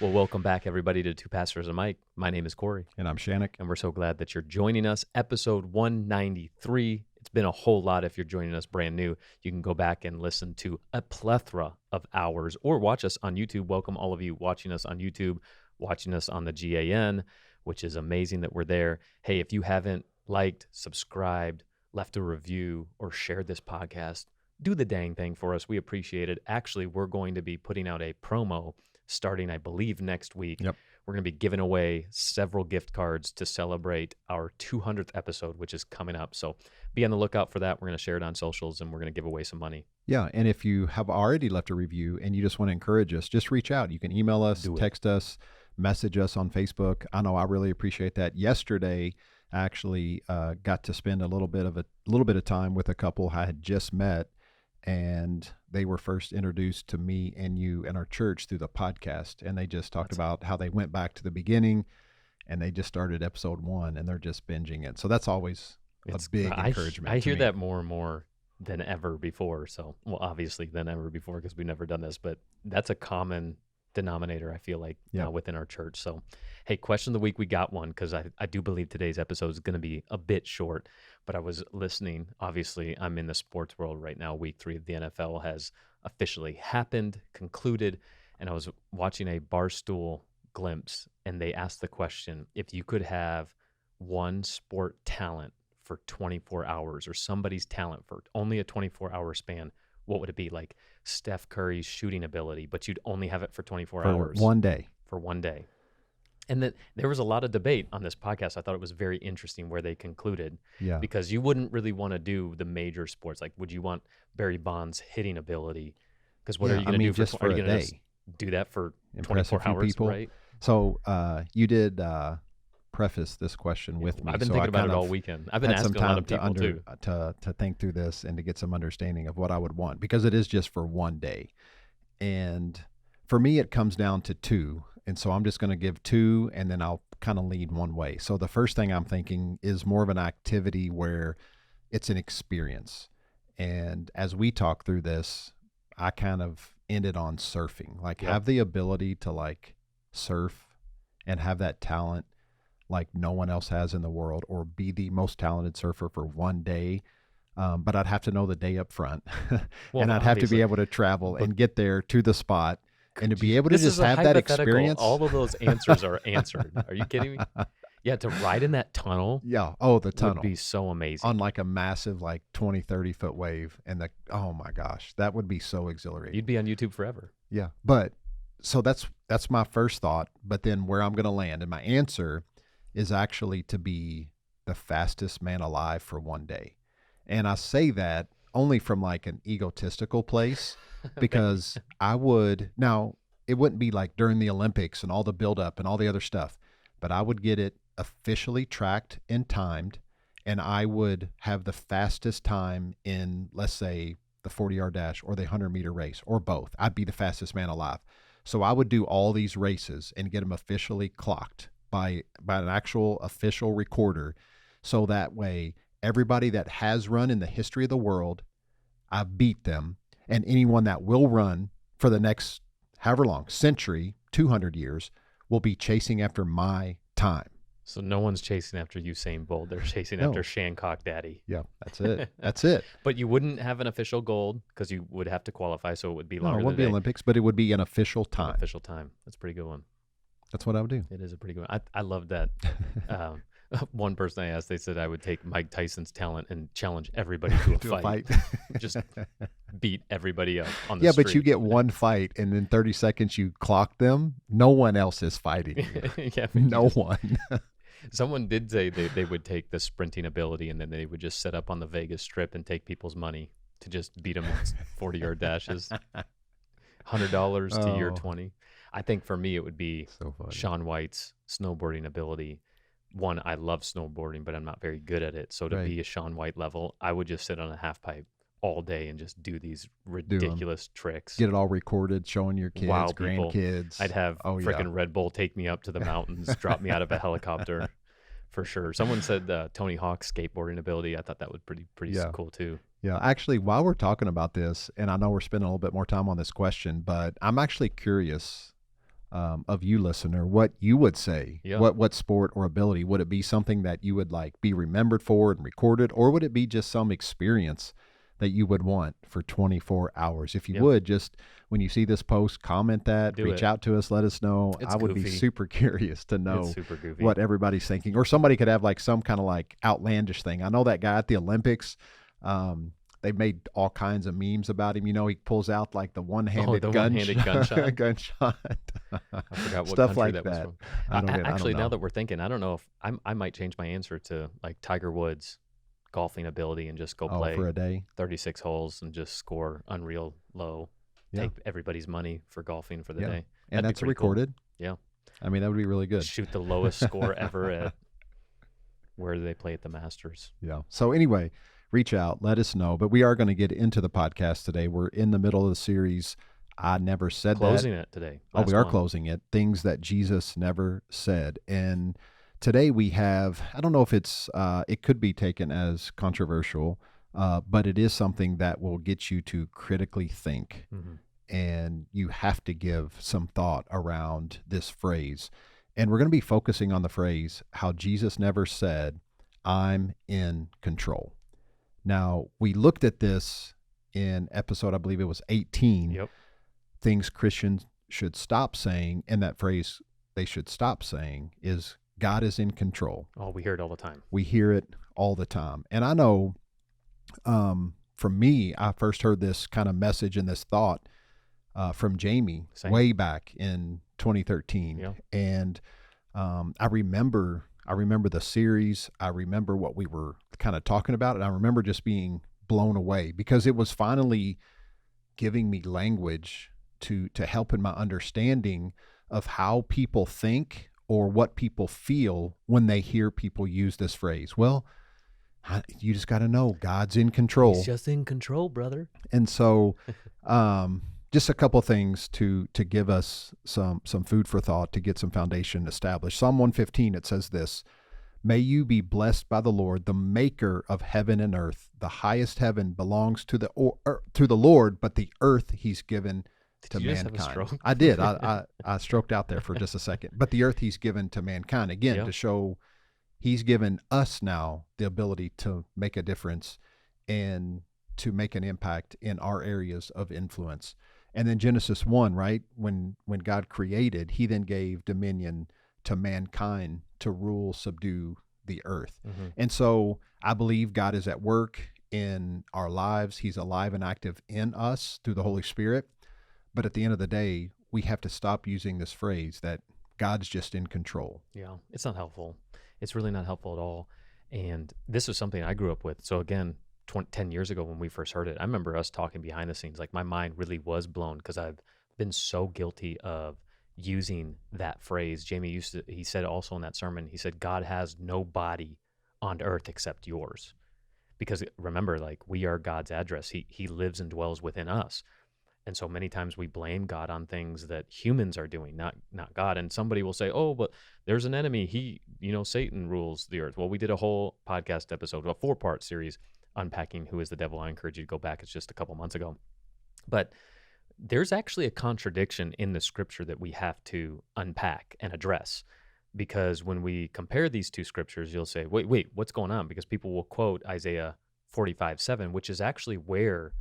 Well, welcome back, everybody, to Two Pastors and Mike. My name is Corey, And I'm Shannick. and we're so glad that you're joining us. Episode 193. It's been a whole lot. If you're joining us brand new, you can go back and listen to a plethora of hours or watch us on YouTube. Welcome all of you watching us on YouTube, watching us on the GAN, which is amazing that we're there. Hey, if you haven't liked, subscribed, left a review, or shared this podcast, do the dang thing for us. We appreciate it. Actually, we're going to be putting out a promo starting, I believe, next week. Yep. We're going to be giving away several gift cards to celebrate our 200th episode, which is coming up. So be on the lookout for that. We're going to share it on socials, and we're going to give away some money. Yeah, and if you have already left a review and you just want to encourage us, just reach out. You can email us, text us, message us on Facebook. I know I really appreciate that. Yesterday, I actually got to spend a little bit of time with a couple I had just met, and they were first introduced to me and you and our church through the podcast. And they just talked about how they went back to the beginning and they just started episode 1 and they're just binging it. So that's always a big encouragement. I hear that more and more than ever before. So, well, obviously than ever before because we've never done this, but that's a common denominator, I feel like, within our church. So, hey, question of the week, we got one because I do believe today's episode is going to be a bit short, but I was listening. Obviously, I'm in the sports world right now. Week 3 of the NFL has officially happened, concluded, and I was watching a Barstool glimpse, and they asked the question, if you could have one sport talent for 24 hours or somebody's talent for only a 24-hour span, what would it be? Like Steph Curry's shooting ability, but you'd only have it for 24 hours. One day. For one day. And then there was a lot of debate on this podcast. I thought it was very interesting where they concluded. Yeah. Because you wouldn't really want to do the major sports. Like, would you want Barry Bonds' hitting ability? Because what are you going to do just for a day? Do that for Impress 24 hours, people. Right? So you did preface this question with me. I've been thinking about it all weekend. I've been asking a lot of people too. To think through this and to get some understanding of what I would want, because it is just for one day. And for me, it comes down to 2. And so I'm just going to give 2 and then I'll kind of lead one way. So the first thing I'm thinking is more of an activity where it's an experience. And as we talk through this, I kind of ended on surfing, like have the ability to like surf and have that talent like no one else has in the world, or be the most talented surfer for one day. But I'd have to know the day up front and I'd have to be able to travel and get there to the spot and to be able to just have that experience. All of those answers are answered. Are you kidding me? Yeah, to ride in that tunnel. Yeah. Oh, the tunnel would be so amazing. On like a massive, like 20, 30 foot wave. And oh my gosh, that would be so exhilarating. You'd be on YouTube forever. Yeah. But so that's my first thought. But then where I'm going to land, and my answer is actually to be the fastest man alive for one day. And I say that only from like an egotistical place, because it wouldn't be like during the Olympics and all the buildup and all the other stuff, but I would get it officially tracked and timed, and I would have the fastest time in, let's say, the 40-yard dash or the 100-meter race, or both. I'd be the fastest man alive. So I would do all these races and get them officially clocked by an actual official recorder. So that way, everybody that has run in the history of the world, I beat them. And anyone that will run for the next however long, century, 200 years, will be chasing after my time. So no one's chasing after Usain Bolt. They're chasing after Shancock Daddy. Yeah, that's it. That's it. But you wouldn't have an official gold because you would have to qualify, so it would be longer. No, it wouldn't be Olympics, but it would be an official time. Official time. That's a pretty good one. That's what I would do. It is a pretty good one. I love that. One person I asked, they said I would take Mike Tyson's talent and challenge everybody to a fight. Just beat everybody up on the street. But you get one fight and in 30 seconds you clock them. No one else is fighting you. No one. Someone did say they would take the sprinting ability and then they would just set up on the Vegas Strip and take people's money to just beat them with 40-yard dashes. $100 to year 20. I think for me it would be Shaun White's snowboarding ability. One, I love snowboarding, but I'm not very good at it. So to be a Shaun White level, I would just sit on a half pipe all day and just do these ridiculous tricks. Get it all recorded, showing your kids, grandkids. I'd have freaking Red Bull take me up to the mountains, drop me out of a helicopter, for sure. Someone said Tony Hawk's skateboarding ability. I thought that was pretty cool too. Yeah, actually, while we're talking about this, and I know we're spending a little bit more time on this question, but I'm actually curious of you, listener, what you would say. Yeah. What sport or ability would it be? Something that you would like be remembered for and recorded, or would it be just some experience that you would want for 24 hours? If you Yep. would, just when you see this post, comment that, Do reach it. out to us, let us know. It's I would be goofy. super curious to It's know super goofy. what everybody's thinking. Or somebody could have like some kind of like outlandish thing. I know that guy at the Olympics, they made all kinds of memes about him. You know, he pulls out like the one-handed, one-handed gunshot. gunshot. I forgot what Stuff country like that was that. from. I don't Actually, know. now that we're thinking, I don't know if I might change my answer to like Tiger Woods' golfing ability and just go play for a day. 36 holes and just score unreal low. Yeah. Take everybody's money for golfing for the Yeah. day. And That'd be that's pretty cool. recorded. Yeah. I mean, that would be really good. Shoot the lowest score ever at where do they play at the Masters? Yeah. So anyway, reach out, let us know. But we are going to get into the podcast today. We're in the middle of the series. I never said Closing that. it today. Oh, we Last are one. closing it. Things that Jesus never said. And today we have, I don't know if it's, it could be taken as controversial, but it is something that will get you to critically think. Mhm. And you have to give some thought around this phrase. And we're going to be focusing on the phrase, how Jesus never said, I'm in control. Now, we looked at this in episode, I believe it was 18, Yep. things Christians should stop saying. And that phrase they should stop saying is, God is in control. Oh, we hear it all the time. We hear it all the time. And I know for me, I first heard this kind of message and this thought from Jamie Same. way back in 2013. Yeah. And I remember the series. I remember what we were kind of talking about. And I remember just being blown away because it was finally giving me language to help in my understanding of how people think or what people feel when they hear people use this phrase. Well, you just got to know God's in control. He's just in control, brother. And so just a couple things to give us some food for thought, to get some foundation established. Psalm 115, it says this, may you be blessed by the Lord, the maker of heaven and earth. The highest heaven belongs to the Lord, but the earth he's given to Did you just mankind. have a stroke? I did. I stroked out there for just a second. But the earth he's given to mankind, again, Yeah. to show he's given us now the ability to make a difference and to make an impact in our areas of influence. And then Genesis 1, right? When God created, he then gave dominion to mankind to rule, subdue the earth. Mhm. And so I believe God is at work in our lives. He's alive and active in us through the Holy Spirit. But at the end of the day, we have to stop using this phrase that God's just in control. Yeah, it's not helpful. It's really not helpful at all. And this is something I grew up with. So again, 10 years ago when we first heard it, I remember us talking behind the scenes. Like my mind really was blown because I've been so guilty of using that phrase. Jamie he said also in that sermon, he said, God has no body on earth except yours. Because remember, like we are God's address. He lives and dwells within us. And so many times we blame God on things that humans are doing, not God. And somebody will say, oh, but there's an enemy. Satan rules the earth. Well, we did a whole podcast episode, a 4-part series unpacking who is the devil. I encourage you to go back. It's just a couple months ago. But there's actually a contradiction in the scripture that we have to unpack and address. Because when we compare these two scriptures, you'll say, wait, what's going on? Because people will quote Isaiah 45:7, which is actually where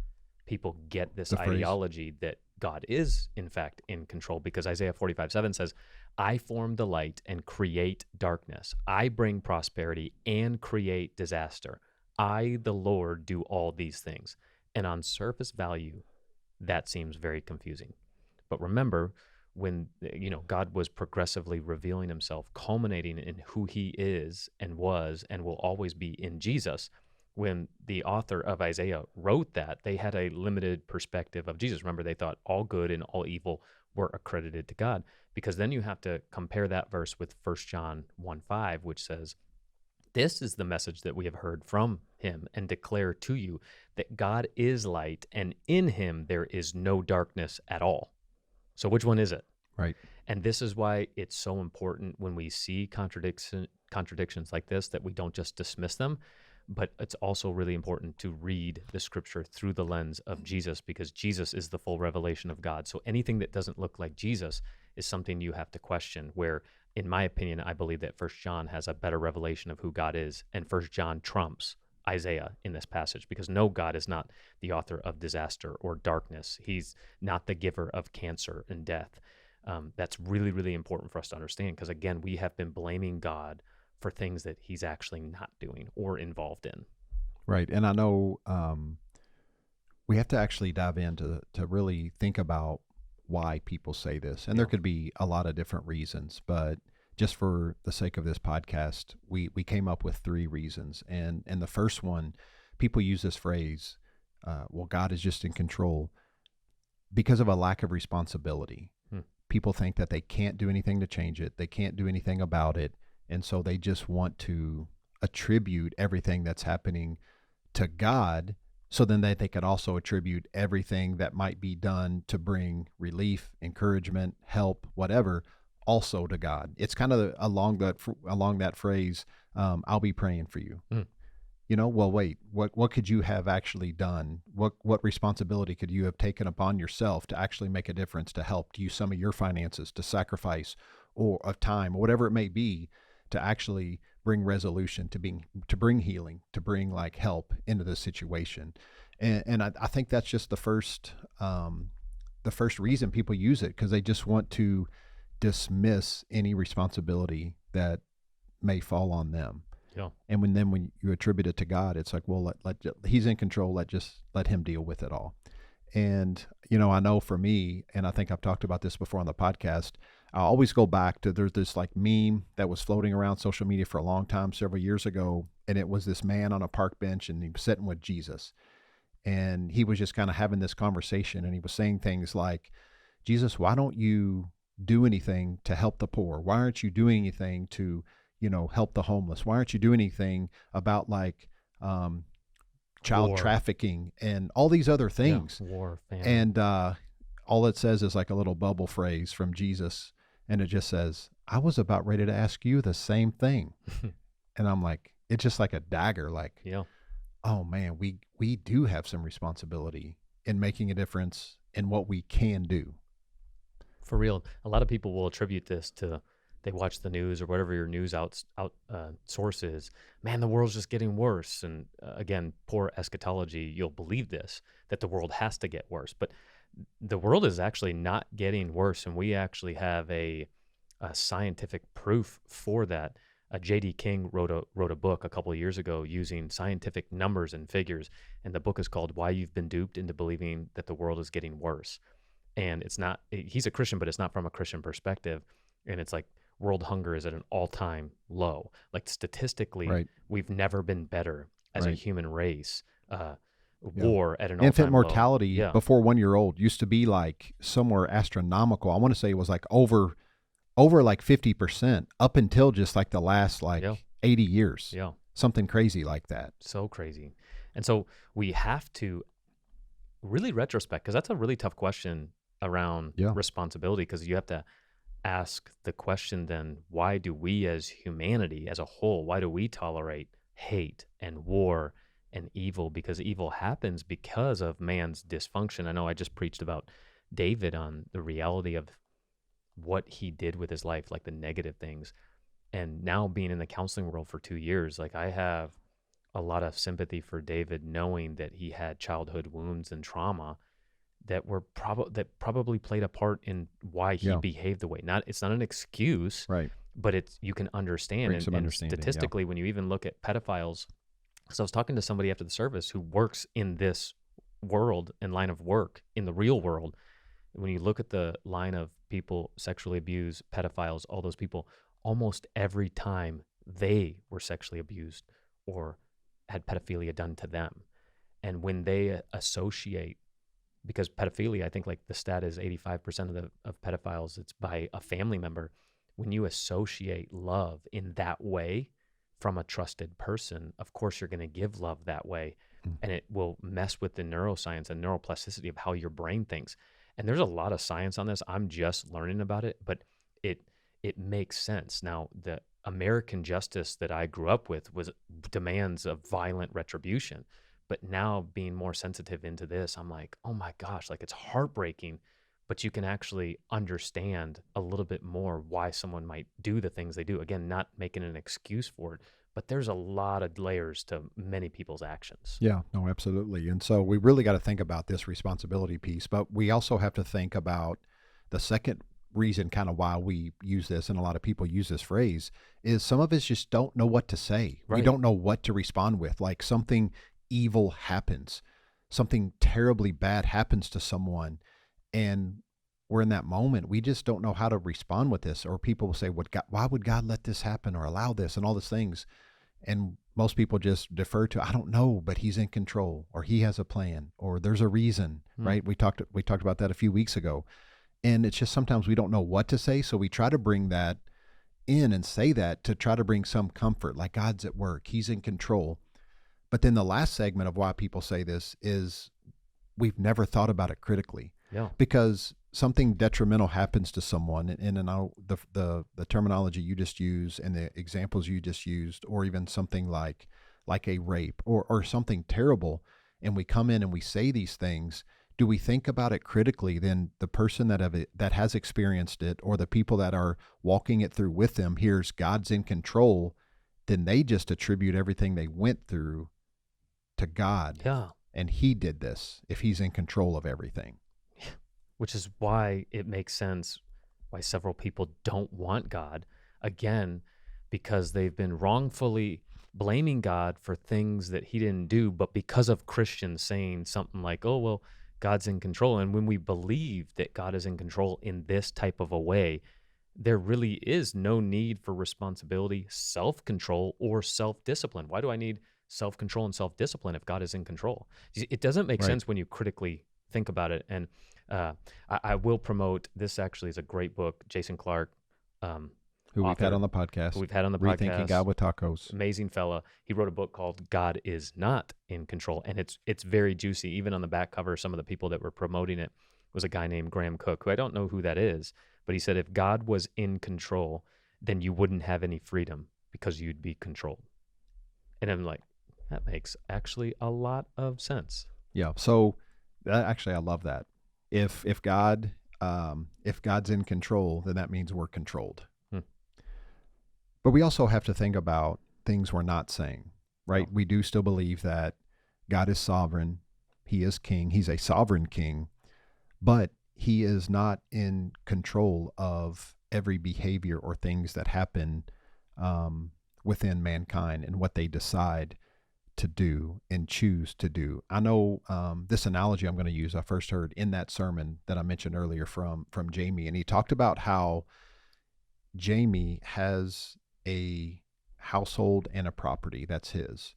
people get this ideology that God is, in fact, in control. Because Isaiah 45:7 says, I form the light and create darkness. I bring prosperity and create disaster. I, the Lord, do all these things. And on surface value, that seems very confusing. But remember, when God was progressively revealing himself, culminating in who he is and was and will always be in Jesus, when the author of Isaiah wrote that, they had a limited perspective of Jesus. Remember, they thought all good and all evil were accredited to God, because then you have to compare that verse with 1 John 1:5, which says, this is the message that we have heard from him and declare to you, that God is light and in him there is no darkness at all. So which one is it? Right. And this is why it's so important when we see contradictions like this, that we don't just dismiss them, but it's also really important to read the scripture through the lens of Jesus, because Jesus is the full revelation of God. So anything that doesn't look like Jesus is something you have to question. Where, in my opinion, I believe that First John has a better revelation of who God is, and First John trumps Isaiah in this passage, because no, God is not the author of disaster or darkness. He's not the giver of cancer and death. That's really, really important for us to understand, because again, we have been blaming God for things that he's actually not doing or involved in. Right. And I know we have to actually dive in to really think about why people say this. And there could be a lot of different reasons, but just for the sake of this podcast, we came up with 3 reasons. And the first one, people use this phrase, well, God is just in control, because of a lack of responsibility. People think that they can't do anything to change it. They can't do anything about it. And so they just want to attribute everything that's happening to God, so then they could also attribute everything that might be done to bring relief, encouragement, help, whatever, also to God. It's kind of along that phrase, I'll be praying for you. Well, wait, what could you have actually done? What responsibility could you have taken upon yourself to actually make a difference, to help, to use some of your finances, to sacrifice, or of time, or whatever it may be, to actually bring resolution, to bring healing, to bring like help into the situation. And I think that's just the first reason people use it, because they just want to dismiss any responsibility that may fall on them. Yeah. And when you attribute it to God, it's like, well, let he's in control. Let him deal with it all. And, I know for me, and I think I've talked about this before on the podcast, I always go back to, there's this like meme that was floating around social media for a long time, several years ago. And it was this man on a park bench, and he was sitting with Jesus. And he was just kind of having this conversation, and he was saying things like, Jesus, why don't you do anything to help the poor? Why aren't you doing anything to, help the homeless? Why aren't you doing anything about like child trafficking and all these other things? War, famine. And all it says is like a little bubble phrase from Jesus, and it just says, I was about ready to ask you the same thing. And I'm like, it's just like a dagger, like, oh man, we do have some responsibility in making a difference in what we can do. For real, a lot of people will attribute this to, they watch the news or whatever your news source is. Man, the world's just getting worse. And again, poor eschatology, you'll believe this, that the world has to get worse. But the world is actually not getting worse, and we actually have a scientific proof for that. J.D. King wrote a book a couple of years ago using scientific numbers and figures, and the book is called Why You've Been Duped into Believing That the World is Getting Worse. And it's not, he's a Christian, but it's not from a Christian perspective. And it's like world hunger is at an all-time low. Like statistically, we've never been better as a human race. War at an all-time infant mortality low. Before 1 year old used to be like somewhere astronomical. I want to say it was like over like 50% up until just like the last 80 years. Yeah. Something crazy like that. So crazy. And so we have to really retrospect, because that's a really tough question around responsibility, because you have to ask the question then, why do we as humanity as a whole, why do we tolerate hate and war and evil? Because evil happens because of man's dysfunction. I know I just preached about David on the reality of what he did with his life, like the negative things. And now being in the counseling world for 2 years, like I have a lot of sympathy for David, knowing that he had childhood wounds and trauma that were probably played a part in why he behaved the way. It's not an excuse, right? But you can understand. And statistically, when you even look at pedophiles, because I was talking to somebody after the service who works in this world and line of work in the real world. When you look at the line of people sexually abused, pedophiles, all those people, almost every time they were sexually abused or had pedophilia done to them. And when they associate, because pedophilia, I think like the stat is 85% of pedophiles, it's by a family member. When you associate love in that way from a trusted person, of course you're going to give love that way. And it will mess with the neuroscience and neuroplasticity of how your brain thinks. And there's a lot of science on this. I'm just learning about it, but it makes sense. Now, the American justice that I grew up with was demands of violent retribution. But now being more sensitive into this, I'm like, oh my gosh, like it's heartbreaking but you can actually understand a little bit more why someone might do the things they do. Again, not making an excuse for it, but there's a lot of layers to many people's actions. Yeah, no, absolutely. And so we really got to think about this responsibility piece, but we also have to think about the second reason kind of why we use this, and a lot of people use this phrase, is some of us just don't know what to say. Right. We don't know what to respond with. Like something evil happens, something terribly bad happens to someone, and we're in that moment. We just don't know how to respond with this. Or people will say, why would God let this happen or allow this and all these things? And most people just defer to, I don't know, but he's in control, or he has a plan, or there's a reason, right? We talked about that a few weeks ago. And it's just sometimes we don't know what to say. So we try to bring that in and say that to try to bring some comfort, like God's at work, he's in control. But then the last segment of why people say this is we've never thought about it critically. Yeah. Because something detrimental happens to someone, and the terminology you just used and the examples you just used, or even something like a rape or something terrible, and we come in and we say these things, do we think about it critically? Then the person that has experienced it, or the people that are walking it through with them, hears God's in control, then they just attribute everything they went through to God. Yeah. And he did this if he's in control of everything. Which is why it makes sense why several people don't want God, again, because they've been wrongfully blaming God for things that he didn't do, but because of Christians saying something like, oh, well, God's in control. And when we believe that God is in control in this type of a way, there really is no need for responsibility, self-control, or self-discipline. Why do I need self-control and self-discipline if God is in control? It doesn't make sense when you critically think about it. And I will promote, this actually is a great book, Jason Clark, who we've had on the podcast. Rethinking God with Tacos. Amazing fella. He wrote a book called God is Not in Control, and it's very juicy. Even on the back cover, some of the people that were promoting it was a guy named Graham Cook, who I don't know who that is, but he said if God was in control, then you wouldn't have any freedom because you'd be controlled. And I'm like, that makes actually a lot of sense. Yeah. So actually, I love that. If God's in control, then that means we're controlled. But we also have to think about things we're not saying, right? Oh. We do still believe that God is sovereign. He is king. He's a sovereign king, but he is not in control of every behavior or things that happen within mankind and what they decide to do and choose to do. I know this analogy I'm going to use, I first heard in that sermon that I mentioned earlier from Jamie, and he talked about how Jamie has a household and a property that's his,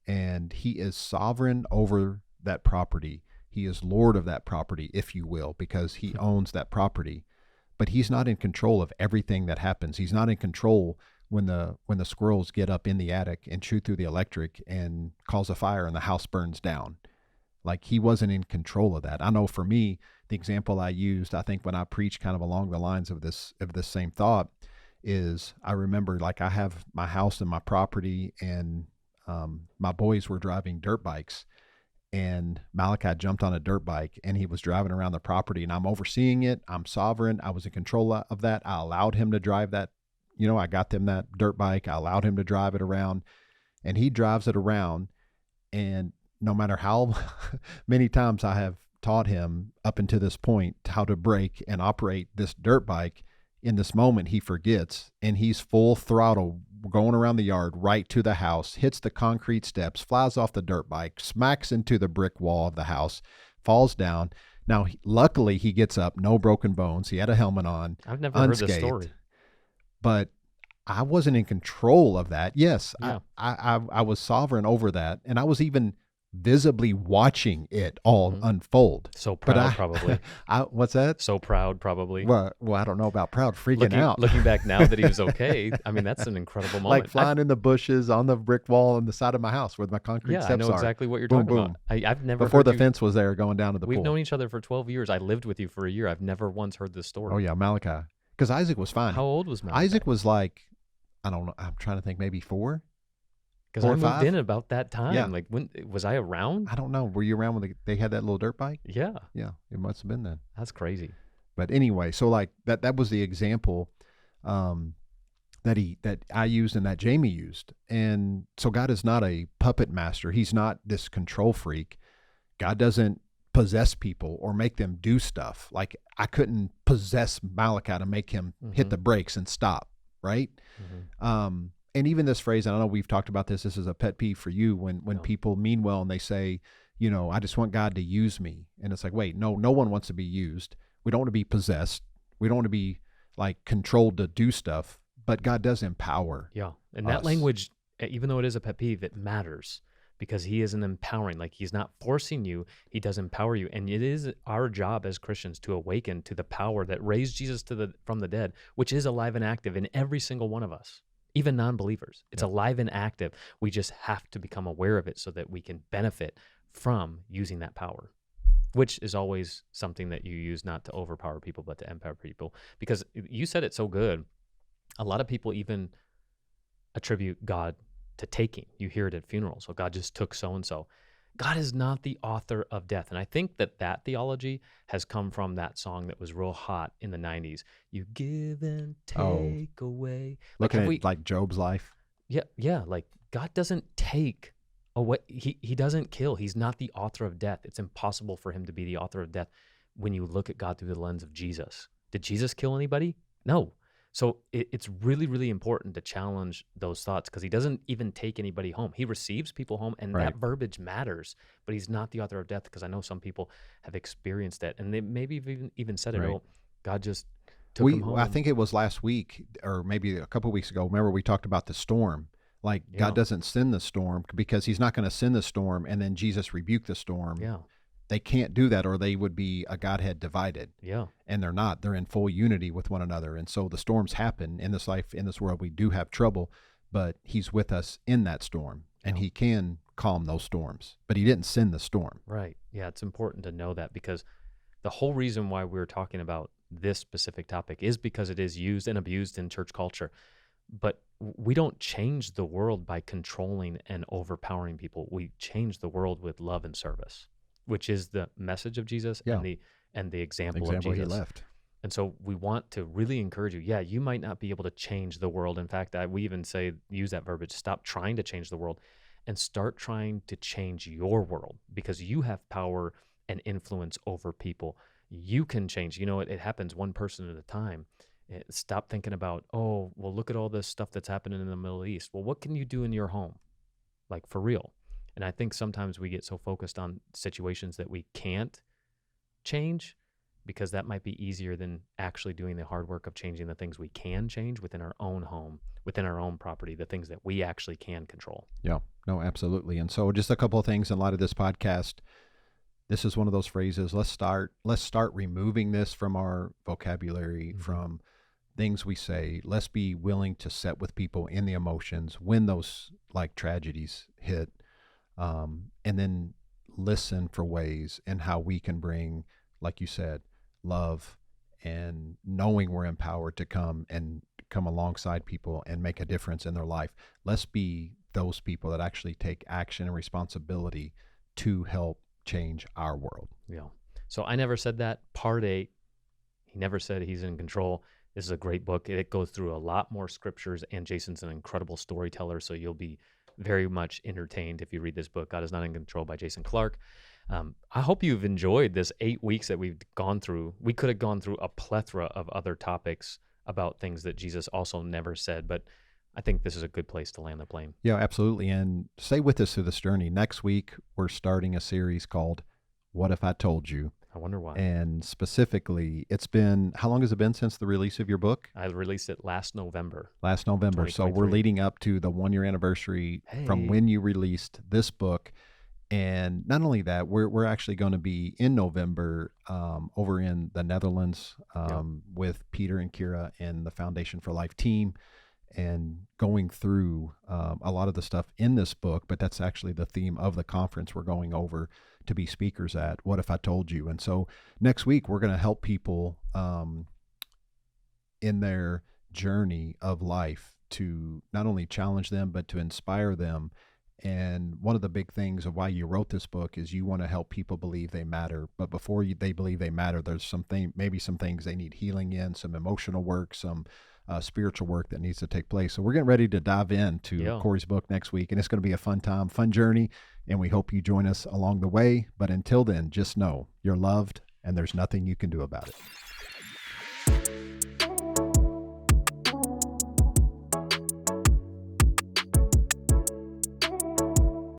and he is sovereign over that property. He is Lord of that property, if you will, because he owns that property, but he's not in control of everything that happens. He's not in control when the squirrels get up in the attic and chew through the electric and cause a fire and the house burns down. Like, he wasn't in control of that. I know for me, the example I used, I think when I preached kind of along the lines of this same thought, is I remember, like, I have my house and my property, and my boys were driving dirt bikes, and Malachi jumped on a dirt bike and he was driving around the property, and I'm overseeing it. I'm sovereign. I was in control of that. I allowed him to drive that. I got them that dirt bike. I allowed him to drive it around, and he drives it around. And no matter how many times I have taught him up until this point how to brake and operate this dirt bike, in this moment he forgets, and he's full throttle going around the yard right to the house, hits the concrete steps, flies off the dirt bike, smacks into the brick wall of the house, falls down. Now, luckily he gets up, no broken bones. He had a helmet on. I've never heard this story. But I wasn't in control of that. Yes, yeah. I was sovereign over that, and I was even visibly watching it all unfold. So proud, probably. What's that? So proud, probably. Well, I don't know about proud. Freaking out. Looking back now that he was okay, I mean, that's an incredible moment. Like flying in the bushes on the brick wall on the side of my house where my concrete steps are. Yeah, I know exactly what you're talking about. I've never before the fence was there going down to the pool. We've known each other for 12 years. I lived with you for a year. I've never once heard this story. Oh yeah, Malachi. Because Isaac was fine. How old was Malachi? Isaac was like, I don't know. I'm trying to think, maybe 4. Because I moved in about that time. Yeah. Like, when was I around? I don't know. Were you around when they had that little dirt bike? Yeah. Yeah, it must have been then. That's crazy. But anyway, so like that was the example um, that I used and that Jamie used. And so God is not a puppet master. He's not this control freak. God doesn't possess people or make them do stuff. Like I couldn't possess Malachi to make him hit the brakes and stop, right? And even this phrase, and I know we've talked about this is a pet peeve for you when people mean well and they say, you know, I just want God to use me. And it's like, wait, no one wants to be used. We don't want to be possessed. We don't want to be like controlled to do stuff, but God does empower. Yeah. And that language, even though it is a pet peeve, it matters because he isn't empowering. Like he's not forcing you. He does empower you. And it is our job as Christians to awaken to the power that raised Jesus from the dead, which is alive and active in every single one of us. Even non-believers. It's alive and active. We just have to become aware of it so that we can benefit from using that power, which is always something that you use not to overpower people, but to empower people. Because you said it so good. A lot of people even attribute God to taking. You hear it at funerals. So God just took so-and-so. God is not the author of death. And I think that theology has come from that song that was real hot in the 90s. You give and take away. Looking at like Job's life. Yeah. Like God doesn't take away. He doesn't kill. He's not the author of death. It's impossible for him to be the author of death when you look at God through the lens of Jesus. Did Jesus kill anybody? No. So it's really, really important to challenge those thoughts because he doesn't even take anybody home. He receives people home, and that verbiage matters, but he's not the author of death because I know some people have experienced that, and they maybe even said it, oh, God just took him home. I think it was last week or maybe a couple of weeks ago. Remember we talked about the storm. Like God doesn't send the storm because he's not going to send the storm and then Jesus rebuked the storm. Yeah. They can't do that or they would be a Godhead divided. Yeah. And they're not. They're in full unity with one another. And so the storms happen in this life, in this world. We do have trouble, but he's with us in that storm and he can calm those storms, but he didn't send the storm. Right. Yeah. It's important to know that because the whole reason why we're talking about this specific topic is because it is used and abused in church culture. But we don't change the world by controlling and overpowering people. We change the world with love and service, which is the message of Jesus and the example of Jesus. He left. And so we want to really encourage you. Yeah, you might not be able to change the world. In fact, we even use that verbiage, stop trying to change the world and start trying to change your world because you have power and influence over people. You can change. You know, it happens one person at a time. Stop thinking about, oh, well, look at all this stuff that's happening in the Middle East. Well, what can you do in your home? Like for real. And I think sometimes we get so focused on situations that we can't change because that might be easier than actually doing the hard work of changing the things we can change within our own home, within our own property, the things that we actually can control. Yeah, no, absolutely. And so just a couple of things in light of this podcast. This is one of those phrases. Let's start removing this from our vocabulary, from things we say. Let's be willing to sit with people in the emotions when those like tragedies hit. And then listen for ways and how we can bring, like you said, love and knowing we're empowered to come alongside people and make a difference in their life. Let's be those people that actually take action and responsibility to help change our world. Yeah. So I never said that. Part 8, he never said he's in control. This is a great book. It goes through a lot more scriptures, and Jason's an incredible storyteller, so you'll be very much entertained if you read this book, God is Not in Control by Jason Clark. I hope you've enjoyed this 8 weeks that we've gone through. We could have gone through a plethora of other topics about things that Jesus also never said, but I think this is a good place to land the plane. Yeah, absolutely. And stay with us through this journey. Next week, we're starting a series called What If I Told You? I wonder why. And specifically, how long has it been since the release of your book? I released it last November. So we're leading up to the 1-year anniversary from when you released this book. And not only that, we're actually going to be in November over in the Netherlands with Peter and Kira and the Foundation for Life team and going through a lot of the stuff in this book, but that's actually the theme of the conference we're going over to be speakers at. What If I Told You? And so next week, we're going to help people in their journey of life to not only challenge them, but to inspire them And one of the big things of why you wrote this book is you want to help people believe they matter. But before they believe they matter, there's maybe some things they need healing in, some emotional work, some spiritual work that needs to take place. So we're getting ready to dive into Corey's book next week, and it's going to be a fun time, fun journey. And we hope you join us along the way. But until then, just know you're loved and there's nothing you can do about it.